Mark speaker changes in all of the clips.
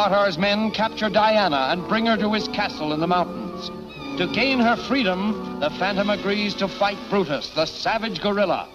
Speaker 1: Lotar's men capture Diana and bring her to his castle in the mountains. To gain her freedom, the Phantom agrees to fight Brutus, the savage gorilla.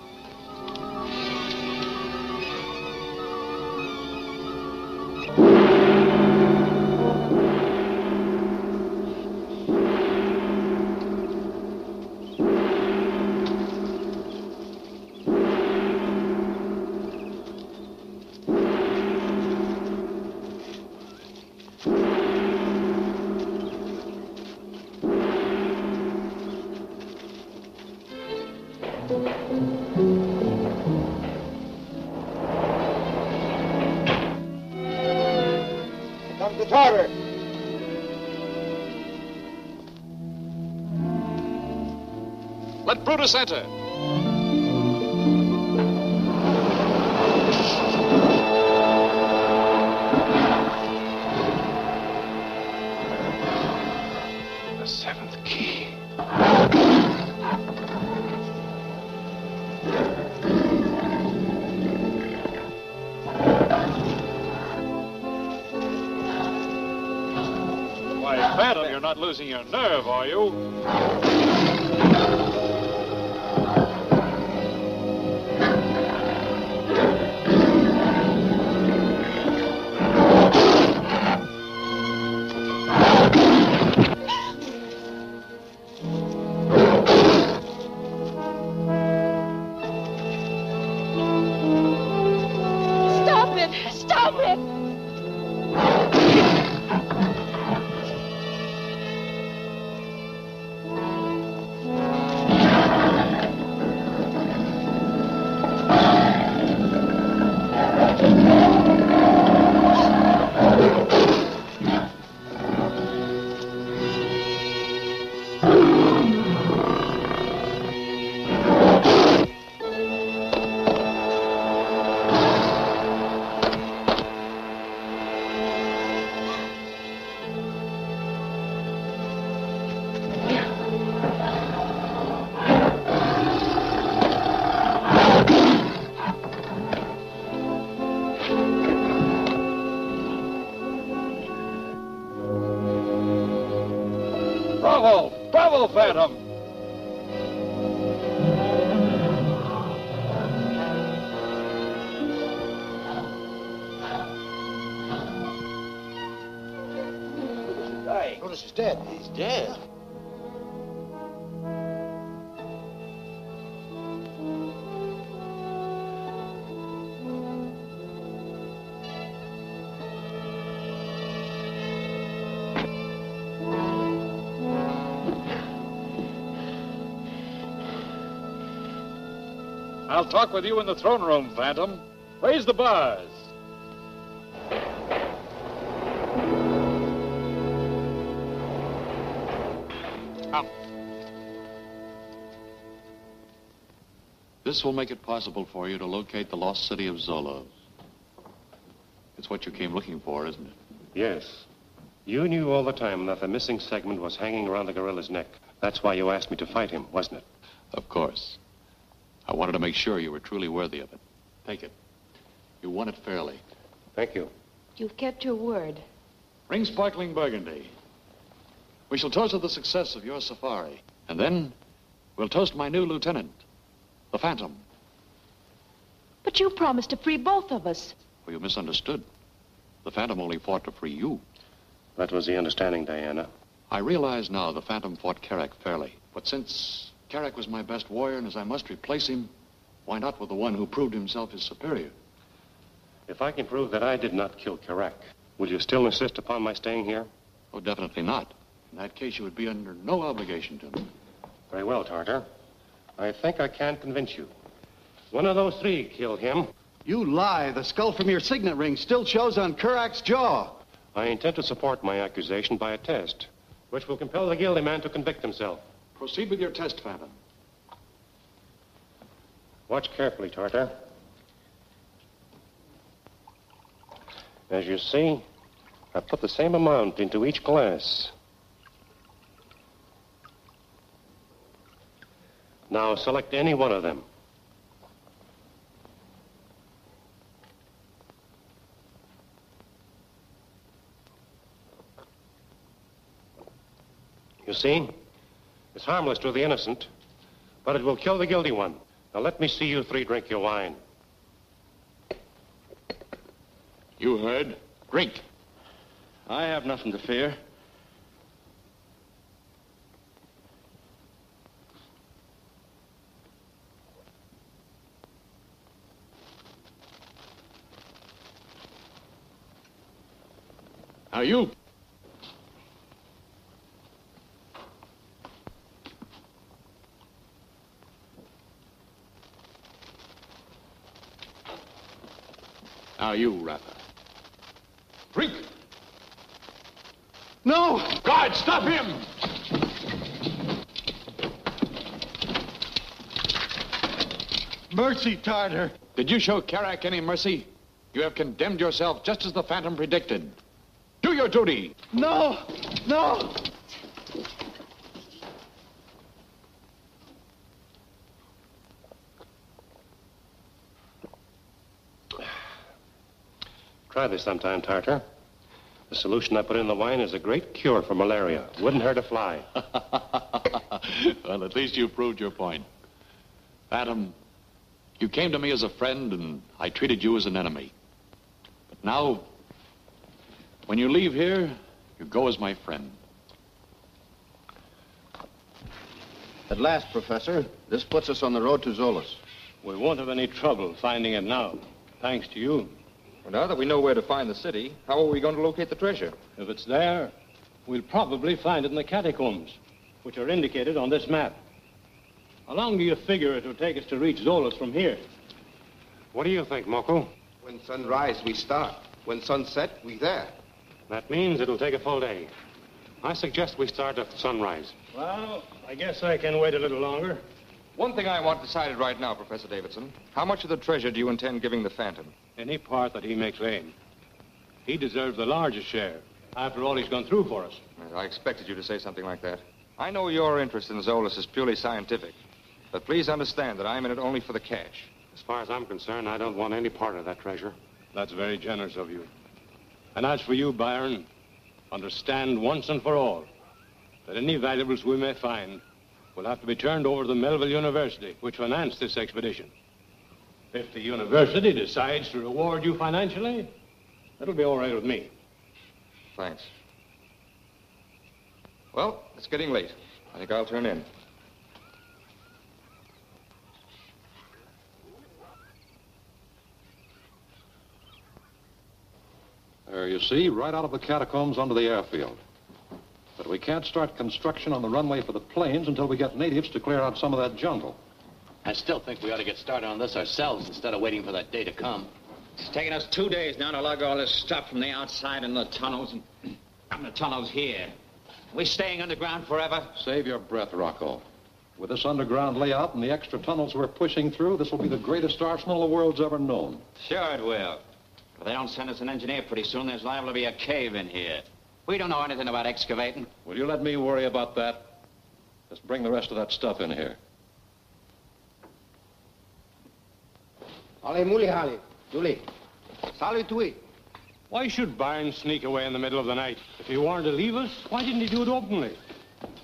Speaker 2: Let Brutus enter.
Speaker 3: The seventh key.
Speaker 2: Why, Phantom, you're not losing your nerve, are you? Bravo! Bravo, Phantom!
Speaker 4: Brutus is dead.
Speaker 5: He's dead.
Speaker 2: I'll talk with you in the throne room, Phantom. Raise the bars. Come.
Speaker 6: This will make it possible for you to locate the lost city of Zolos. It's what you came looking for, isn't it?
Speaker 3: Yes. You knew all the time that the missing segment was hanging around the gorilla's neck. That's why you asked me to fight him, wasn't it?
Speaker 6: Of course. I wanted to make sure you were truly worthy of it. Take it. You won it fairly.
Speaker 3: Thank you.
Speaker 7: You've kept your word.
Speaker 6: Bring sparkling burgundy. We shall toast to the success of your safari. And then we'll toast my new lieutenant, the Phantom.
Speaker 7: But you promised to free both of us.
Speaker 6: Well, you misunderstood. The Phantom only fought to free you.
Speaker 3: That was the understanding, Diana.
Speaker 6: I realize now the Phantom fought Carrack fairly. But since Carrack was my best warrior, and as I must replace him, why not with the one who proved himself his superior?
Speaker 3: If I can prove that I did not kill Carrack, will you still insist upon my staying here?
Speaker 6: Oh, definitely not. In that case, you would be under no obligation to me.
Speaker 3: Very well, Tartar. I think I can convince you. One of those three killed him.
Speaker 4: You lie. The skull from your signet ring still shows on Carrack's jaw.
Speaker 3: I intend to support my accusation by a test, which will compel the guilty man to convict himself.
Speaker 6: Proceed with your test, Phantom.
Speaker 3: Watch carefully, Tartar. As you see, I put the same amount into each glass. Now select any one of them. You see? It's harmless to the innocent, but it will kill the guilty one. Now let me see you three drink your wine.
Speaker 6: You heard. Drink.
Speaker 5: I have nothing to fear.
Speaker 6: Now you... Now you, Rapper. Drink!
Speaker 4: No!
Speaker 6: Guard, stop him!
Speaker 4: Mercy, Tartar.
Speaker 6: Did you show Karak any mercy? You have condemned yourself just as the Phantom predicted. Do your duty!
Speaker 4: No! No!
Speaker 3: Try this sometime, Tartar. The solution I put in the wine is a great cure for malaria. Wouldn't hurt a fly.
Speaker 6: Well, at least you proved your point. Phantom, you came to me as a friend, and I treated you as an enemy. But now, when you leave here, you go as my friend.
Speaker 5: At last, Professor, this puts us on the road to Zolas.
Speaker 3: We won't have any trouble finding it now, thanks to you.
Speaker 8: Well, now that we know where to find the city, how are we going to locate the treasure?
Speaker 3: If it's there, we'll probably find it in the catacombs, which are indicated on this map. How long do you figure it will take us to reach Zolas from here? What do you think, Moko?
Speaker 9: When sunrise, we start. When sunset, we there.
Speaker 3: That means it'll take a full day. I suggest we start at sunrise. Well, I guess I can wait a little longer.
Speaker 8: One thing I want decided right now, Professor Davidson. How much of the treasure do you intend giving the Phantom?
Speaker 3: Any part that he may claim. He deserves the largest share, after all he's gone through for us.
Speaker 8: I expected you to say something like that. I know your interest in Zolas is purely scientific, but please understand that I'm in it only for the cash.
Speaker 3: As far as I'm concerned, I don't want any part of that treasure. That's very generous of you. And as for you, Byron, understand once and for all that any valuables we may find will have to be turned over to the Melville University, which financed this expedition. If the university decides to reward you financially, that'll be all right with me.
Speaker 8: Thanks. Well, it's getting late. I think I'll turn in.
Speaker 10: There, you see, right out of the catacombs onto the airfield. But we can't start construction on the runway for the planes until we get natives to clear out some of that jungle.
Speaker 11: I still think we ought to get started on this ourselves instead of waiting for that day to come.
Speaker 12: It's taken us 2 days now to lug all this stuff from the outside in the tunnels and from the tunnels here. We staying underground forever?
Speaker 10: Save your breath, Rocco. With this underground layout and the extra tunnels we're pushing through, this will be the greatest arsenal the world's ever known.
Speaker 12: Sure it will. If they don't send us an engineer pretty soon, there's liable to be a cave in here. We don't know anything about excavating.
Speaker 10: Will you let me worry about that? Just bring the rest of that stuff in here.
Speaker 9: Allez, muli, hali. Julie. Salut, tui.
Speaker 3: Why should Byron sneak away in the middle of the night? If he wanted to leave us, why didn't he do it openly?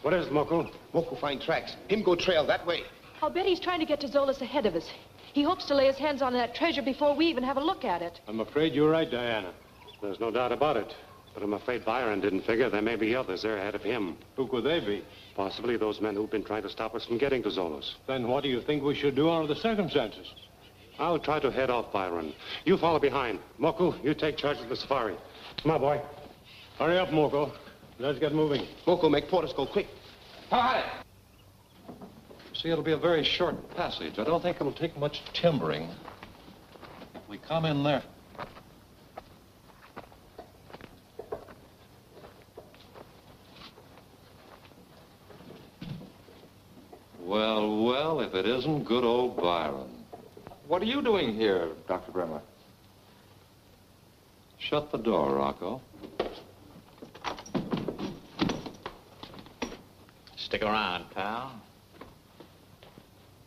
Speaker 3: What is it, Moko?
Speaker 9: Moko find tracks. Him go trail that way.
Speaker 7: I'll bet he's trying to get to Zolas ahead of us. He hopes to lay his hands on that treasure before we even have a look at it.
Speaker 3: I'm afraid you're right, Diana. There's no doubt about it. But I'm afraid Byron didn't figure there may be others there ahead of him. Who could they be? Possibly those men who've been trying to stop us from getting to Zolas. Then what do you think we should do under the circumstances? I'll try to head off Byron. You follow behind. Moko, you take charge of the safari. Come on, boy. Hurry up, Moko. Let's get moving.
Speaker 9: Moko, make Portis go quick. Hi.
Speaker 10: See, it'll be a very short passage. I don't think it'll take much timbering. If we come in there. Well, well, if it isn't good old Byron.
Speaker 8: What are you doing here, Dr. Bremer?
Speaker 10: Shut the door, Rocco.
Speaker 12: Stick around, pal.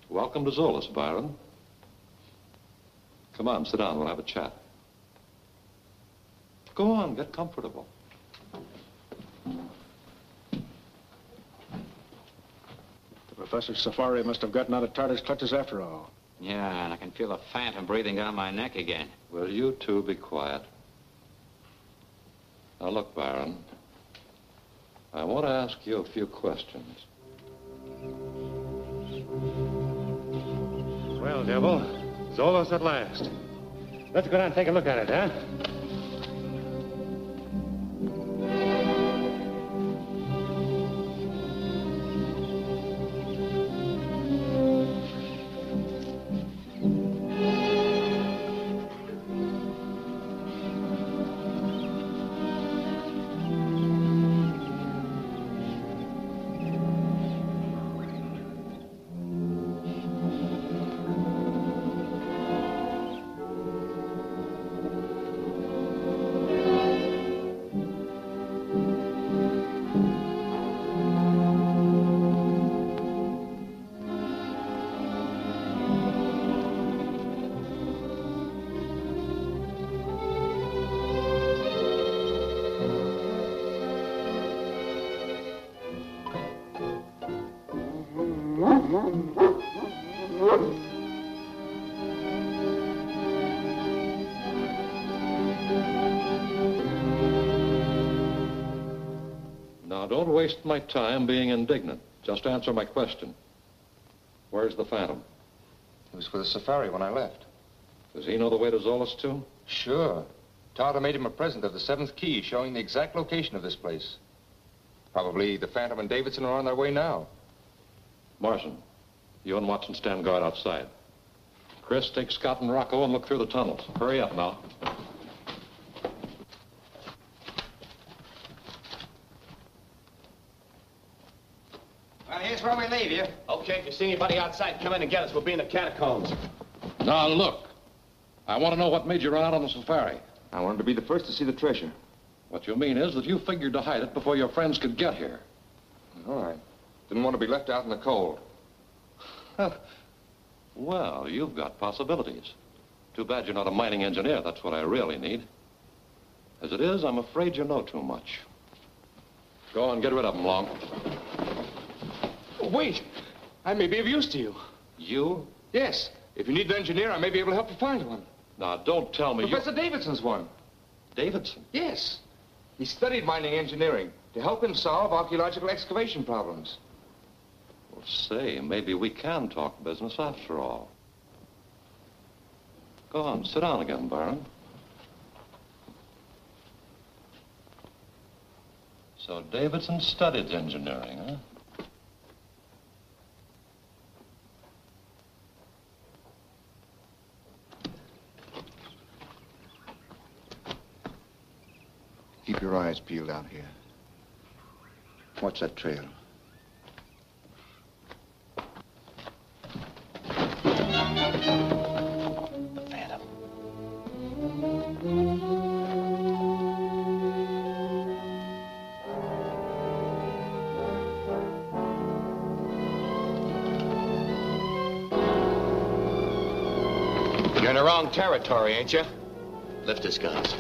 Speaker 10: Welcome to Zolas, Byron. Come on, sit down. We'll have a chat. Go on, get comfortable.
Speaker 2: Professor Safari must have gotten out of Tartar's clutches after all.
Speaker 12: Yeah, and I can feel the Phantom breathing down my neck again.
Speaker 10: Will you two be quiet? Now, look, Baron. I want to ask you a few questions.
Speaker 3: Well, Devil, Zolos at last. Let's go down and take a look at it, huh?
Speaker 10: Now, don't waste my time being indignant. Just answer my question. Where's the Phantom?
Speaker 8: He was with the Safari when I left.
Speaker 10: Does he know the way to Zolas, too?
Speaker 8: Sure. Tartar made him a present of the 7th key showing the exact location of this place. Probably the Phantom and Davidson are on their way now.
Speaker 10: Morrison, you and Watson stand guard outside. Chris, take Scott and Rocco and look through the tunnels. Hurry up now.
Speaker 12: Well, here's where we leave you.
Speaker 11: Okay, if you see anybody outside, come in and get us. We'll be in the catacombs.
Speaker 10: Now, look. I want to know what made you run out on the safari.
Speaker 8: I wanted to be the first to see the treasure.
Speaker 10: What you mean is that you figured to hide it before your friends could get here.
Speaker 8: All right. Didn't want to be left out in the cold.
Speaker 10: Well, you've got possibilities. Too bad you're not a mining engineer. That's what I really need. As it is, I'm afraid you know too much. Go on, get rid of them, Long.
Speaker 9: Oh, wait. I may be of use to you.
Speaker 10: You?
Speaker 8: Yes. If you need an engineer, I may be able to help you find one.
Speaker 10: Now, don't tell me
Speaker 8: Professor Davidson's one.
Speaker 10: Davidson?
Speaker 8: Yes. He studied mining engineering to help him solve archaeological excavation problems.
Speaker 10: Well, say, maybe we can talk business after all. Go on, sit down again, Baron. So Davidson studied engineering, huh?
Speaker 5: Keep your eyes peeled out here. Watch that trail.
Speaker 11: The Phantom. You're in the wrong territory, ain't you? Lift his guns.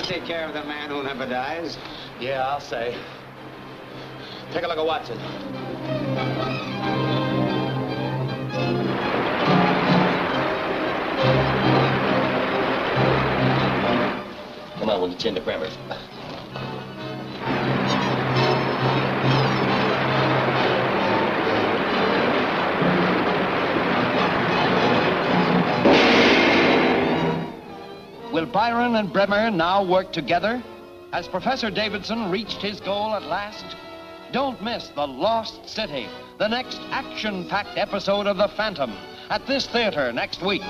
Speaker 12: Take care of the man who never dies.
Speaker 11: Yeah, I'll say. Take a look at Watson.
Speaker 10: Come
Speaker 13: on with the chin to Bremer.
Speaker 1: Will Byron and Bremer now work together? Has Professor Davidson reached his goal at last? Don't miss The Lost City, the next action-packed episode of The Phantom, at this theater next week.